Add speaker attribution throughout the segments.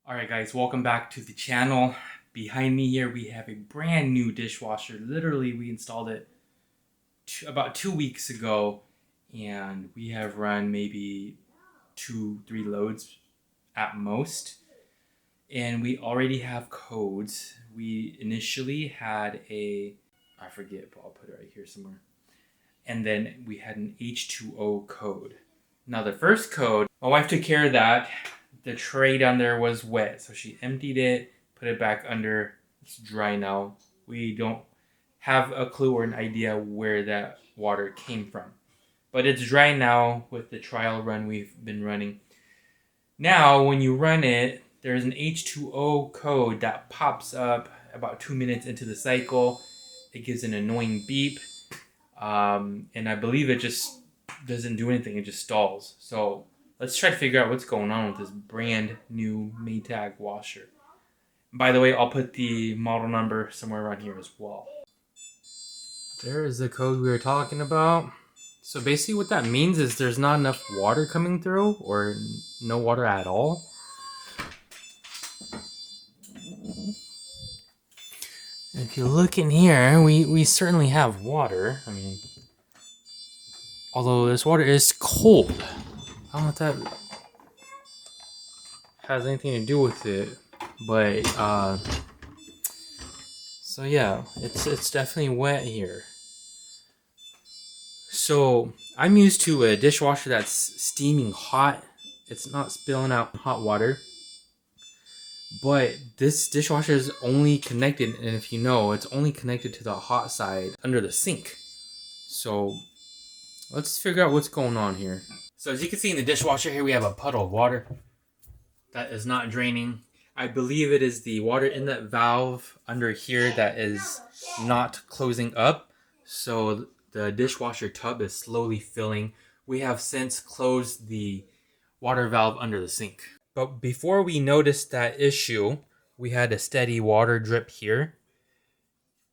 Speaker 1: Alright guys, welcome back to the channel. Behind me here we have a brand new dishwasher. Literally we installed it about 2 weeks ago and we have run maybe 2-3 loads at most. And we already have codes. We initially had I forget, but I'll put it right here somewhere. And then we had an H2O code. Now the first code, my wife took care of that. The tray down there was wet, so she emptied it, put it back under. It's dry now. We don't have a clue or an idea where that water came from, but it's dry now with the trial run we've been running. Now when you run it, there's an H2O code that pops up about 2 minutes into the cycle. It gives an annoying beep, and I believe it just doesn't do anything. It just stalls. So let's try to figure out what's going on with this brand new Maytag washer. By the way, I'll put the model number somewhere around here as well. There is the code we were talking about. So basically what that means is there's not enough water coming through, or no water at all. If you look in here, we certainly have water. I mean, although this water is cold. I don't know if that has anything to do with it, but so yeah, it's definitely wet here. So I'm used to a dishwasher that's steaming hot. It's not spilling out hot water. But this dishwasher is only connected, and if you know, it's only connected to the hot side under the sink. So let's figure out what's going on here. So as you can see in the dishwasher here, we have a puddle of water that is not draining. I believe it is the water inlet valve under here that is not closing up. So the dishwasher tub is slowly filling. We have since closed the water valve under the sink. But before we noticed that issue, we had a steady water drip here.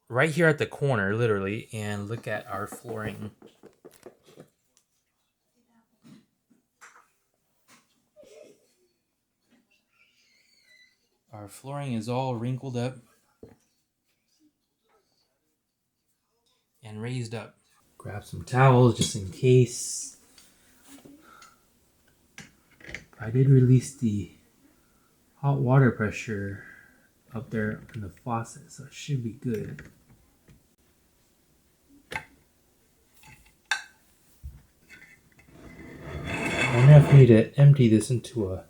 Speaker 1: Right here at the corner, literally. And look at our flooring. Our flooring is all wrinkled up and raised up. Grab some towels just in case. I did release the hot water pressure up there in the faucet, so it should be good. I wonder if I need to empty this into a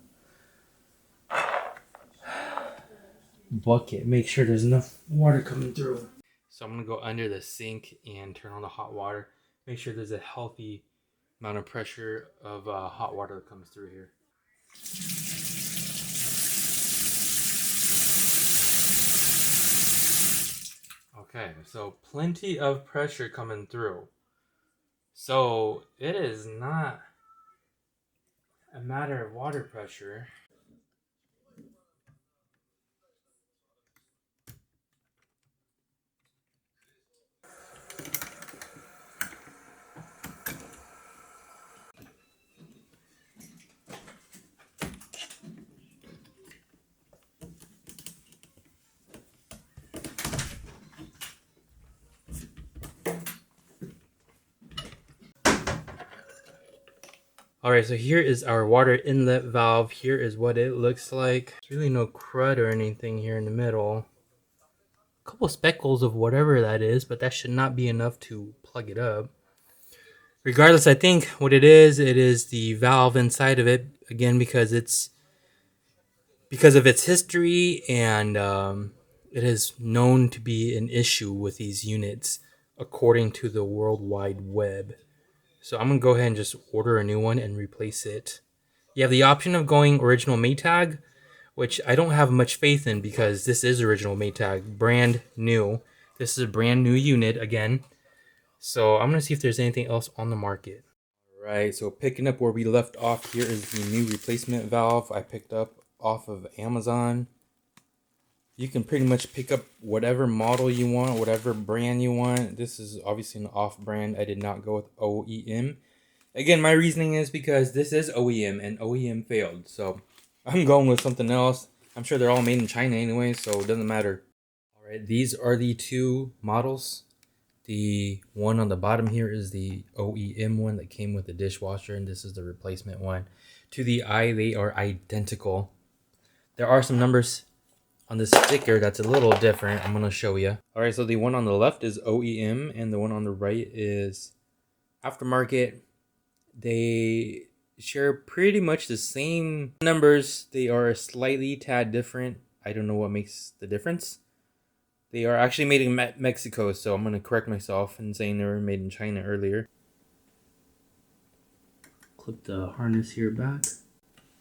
Speaker 1: bucket. Make sure there's enough water coming through. So I'm gonna go under the sink and turn on the hot water. Make sure there's a healthy amount of pressure of hot water that comes through here. Okay, so plenty of pressure coming through. So it is not a matter of water pressure. Alright, so here is our water inlet valve. Here is what it looks like. There's really no crud or anything here in the middle. A couple speckles of whatever that is, but that should not be enough to plug it up. Regardless, I think what it is the valve inside of it. Again, because of its history, and it is known to be an issue with these units according to the World Wide Web. So I'm going to go ahead and just order a new one and replace it. You have the option of going original Maytag, which I don't have much faith in because this is original Maytag, brand new. This is a brand new unit again. So I'm going to see if there's anything else on the market. Alright, so picking up where we left off, here is the new replacement valve I picked up off of Amazon. You can pretty much pick up whatever model you want, whatever brand you want. This is obviously an off-brand. I did not go with OEM. Again, my reasoning is because this is OEM and OEM failed. So I'm going with something else. I'm sure they're all made in China anyway, so it doesn't matter. All right, these are the two models. The one on the bottom here is the OEM one that came with the dishwasher, and this is the replacement one. To the eye, they are identical. There are some numbers on the sticker that's a little different. I'm going to show you. All right, so the one on the left is OEM, and the one on the right is aftermarket. They share pretty much the same numbers. They are a slightly tad different. I don't know what makes the difference. They are actually made in Mexico, so I'm going to correct myself in saying they were made in China earlier. Clip the harness here back.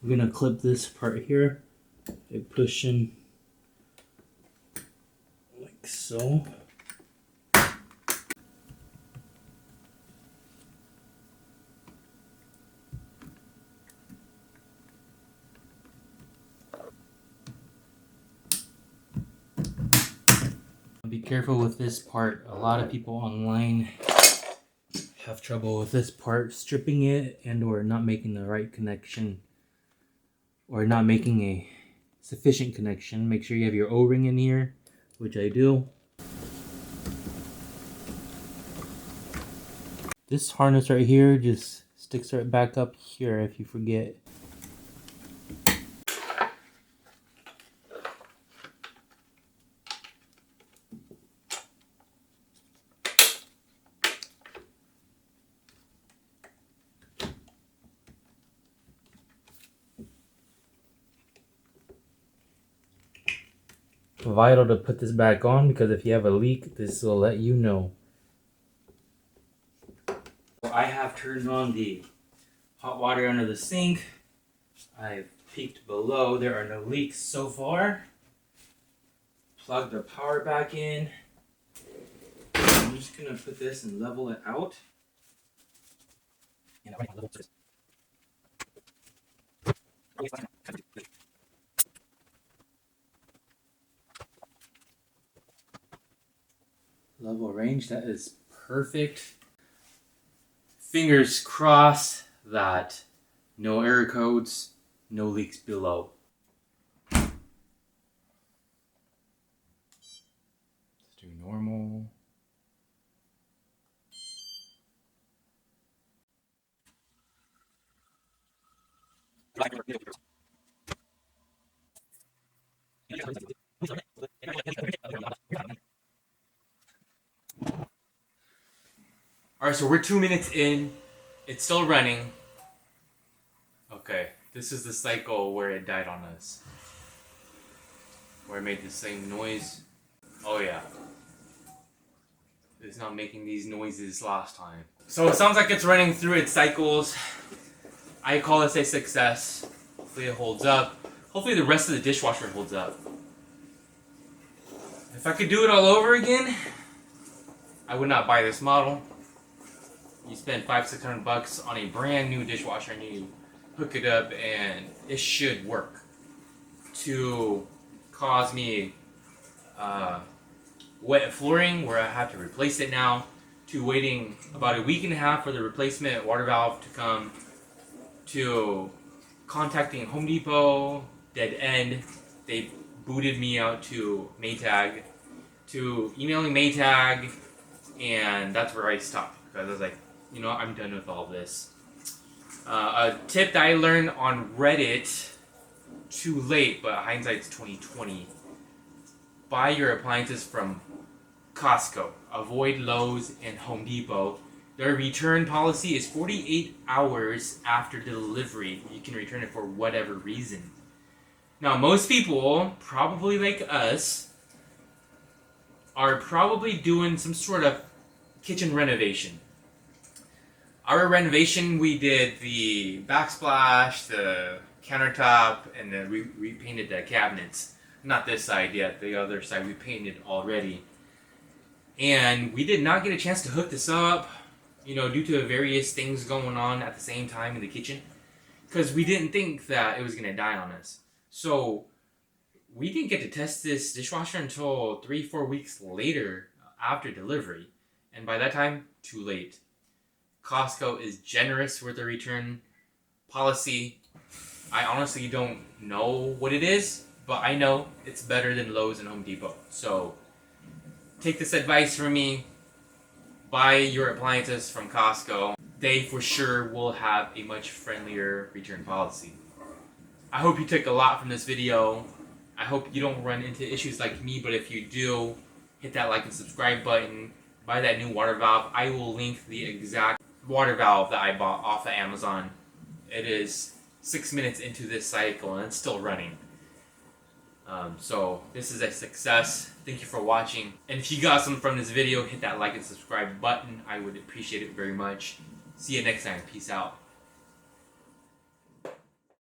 Speaker 1: We're going to clip this part here. I push in like so. Be careful with this part. A lot of people online have trouble with this part, stripping it and or not making the right connection, or not making a sufficient connection. Make sure you have your O-ring in here, which I do. This harness right here just sticks right back up here if you forget. Vital to put this back on, because if you have a leak, this will let you know. I have turned on the hot water under the sink. I've peeked below. There are no leaks so far. Plug the power back in. I'm just gonna put this and level it out. Level range, that is perfect. Fingers crossed that no error codes, no leaks below. Let's do normal. Alright, so we're 2 minutes in. It's still running. Okay, this is the cycle where it died on us. Where it made the same noise. Oh yeah. It's not making these noises last time. So it sounds like it's running through its cycles. I call this a success. Hopefully it holds up. Hopefully the rest of the dishwasher holds up. If I could do it all over again, I would not buy this model. You spend $500-600 on a brand new dishwasher and you hook it up and it should work. To cause me wet flooring where I have to replace it now, to waiting about a week and a half for the replacement water valve to come, to contacting Home Depot, dead end, they booted me out to Maytag, to emailing Maytag, and that's where I stopped, because I was like, you know, I'm done with all this. A tip that I learned on Reddit, too late, but hindsight's 2020. Buy your appliances from Costco. Avoid Lowe's and Home Depot. Their return policy is 48 hours after delivery. You can return it for whatever reason. Now, most people, probably like us, are probably doing some sort of kitchen renovation. Our renovation, we did the backsplash, the countertop, and then we repainted the cabinets. Not this side yet, the other side we painted already. And we did not get a chance to hook this up, you know, due to various things going on at the same time in the kitchen. Because we didn't think that it was going to die on us. So we didn't get to test this dishwasher until 3-4 weeks later after delivery. And by that time, too late. Costco is generous with their return policy. I honestly don't know what it is, but I know it's better than Lowe's and Home Depot. So take this advice from me. Buy your appliances from Costco. They for sure will have a much friendlier return policy. I hope you took a lot from this video. I hope you don't run into issues like me, but if you do, hit that like and subscribe button. Buy that new water valve. I will link the exact water valve that I bought off of Amazon. It is 6 minutes into this cycle and it's still running. So this is a success. Thank you for watching. And if you got something from this video, hit that like and subscribe button. I would appreciate it very much. See you next time. Peace out.